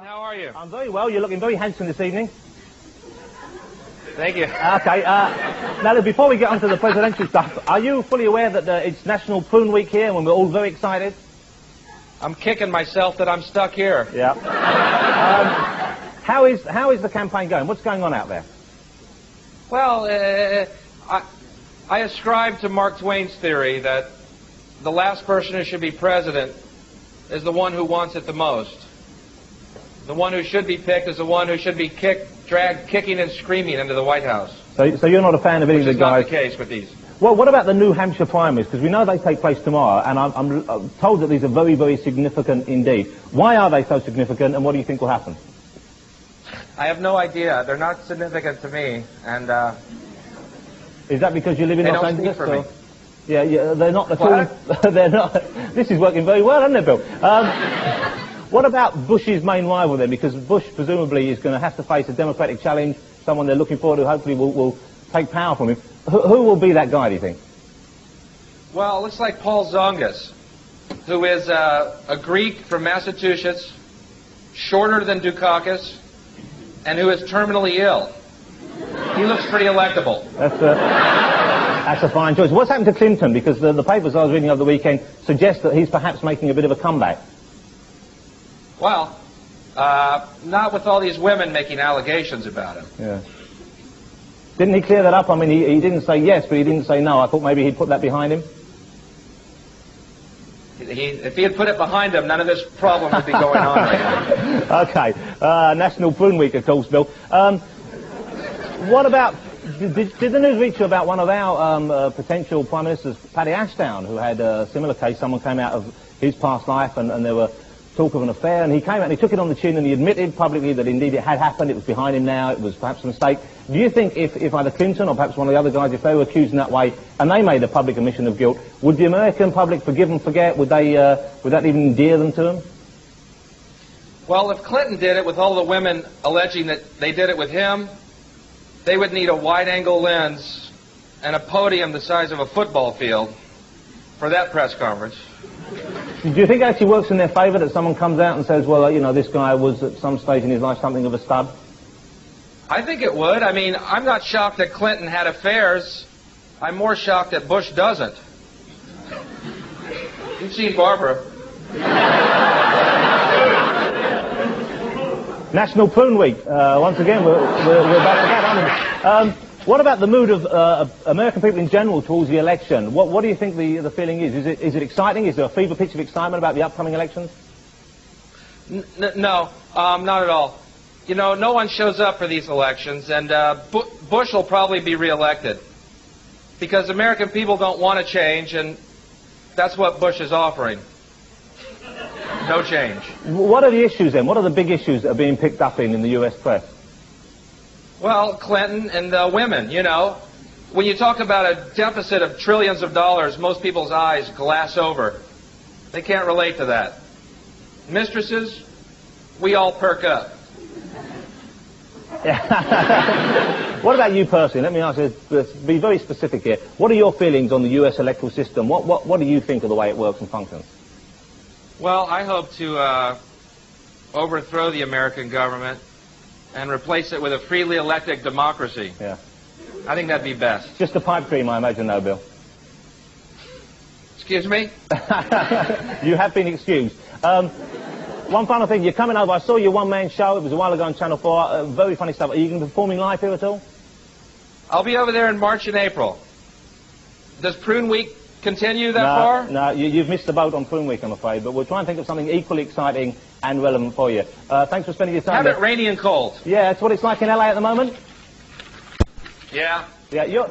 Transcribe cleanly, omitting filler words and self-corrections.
How are you? I'm very well. You're looking very handsome this evening. Thank you. Okay. Now, look, before we get onto the presidential stuff, are you fully aware that it's National Prune Week here and we're all very excited? I'm kicking myself that I'm stuck here. Yeah. How is the campaign going? What's going on out there? Well, I ascribe to Mark Twain's theory that the last person who should be president is the one who wants it the most. The one who should be picked is the one who should be dragged kicking and screaming into the White House. So you're not a fan of any of the guys? Which is not the case with these. Well, what about the New Hampshire primaries? Because we know they take place tomorrow, and I'm told that these are very, very significant indeed. Why are they so significant, and what do you think will happen? I have no idea. They're not significant to me, and is that because you live in Los Angeles? For me. Yeah, they're not at all. They're not. This is working very well, hasn't it, Bill? What about Bush's main rival then? Because Bush presumably is going to have to face a Democratic challenge, someone they're looking forward to hopefully will take power from him. Who will be that guy, do you think? Well, it looks like Paul Zongas, who is a Greek from Massachusetts, shorter than Dukakis, and who is terminally ill. He looks pretty electable. That's a fine choice. What's happened to Clinton? Because the papers I was reading over the weekend suggest that he's perhaps making a bit of a comeback. Well, not with all these women making allegations about him. Yeah. Didn't he clear that up? I mean, he didn't say yes, but he didn't say no. I thought maybe he'd put that behind him. If he had put it behind him, none of this problem would be going on right now. Okay. National Prune Week, of course, Bill. What about... Did the news reach you about one of our potential Prime Ministers, Paddy Ashdown, who had a similar case? Someone came out of his past life and there were talk of an affair, and he came out and he took it on the chin and he admitted publicly that indeed it had happened, it was behind him now, it was perhaps a mistake. Do you think if either Clinton or perhaps one of the other guys, if they were accused in that way and they made a public admission of guilt, would the American public forgive and forget? Would that even endear them to them? Well, if Clinton did it with all the women alleging that they did it with him, they would need a wide-angle lens and a podium the size of a football field for that press conference. Do you think it actually works in their favor that someone comes out and says, well, you know, this guy was at some stage in his life something of a stud? I think it would. I mean, I'm not shocked that Clinton had affairs. I'm more shocked that Bush doesn't. You've seen Barbara. National Prune Week. Once again, we're back to that, aren't we? What about the mood of American people in general towards the election? What do you think the feeling is? Is it exciting? Is there a fever pitch of excitement about the upcoming elections? No, not at all. You know, no one shows up for these elections, and Bush will probably be reelected because American people don't want to change, and that's what Bush is offering. No change. What are the issues then? What are the big issues that are being picked up in the U.S. press? Well, Clinton and women, you know. When you talk about a deficit of trillions of dollars, most people's eyes glass over. They can't relate to that. Mistresses, we all perk up. What about you personally? Let me ask you, be very specific here. What are your feelings on the U.S. electoral system? What do you think of the way it works and functions? Well, I hope to overthrow the American government and replace it with a freely elected democracy. Yeah. I think that'd be best. Just a pipe dream, I imagine, though, Bill. Excuse me? You have been excused. One final thing, you're coming over. I saw your one-man show. It was a while ago on Channel 4. Very funny stuff. Are you going to be performing live here at all? I'll be over there in March and April. Does Prune Week continue that far? No, you've missed the boat on Prune Week, I'm afraid. But we'll try and think of something equally exciting and relevant for you. Thanks for spending your time. Have it rainy and cold. Yeah, that's what it's like in LA at the moment. Yeah. Yeah, you're...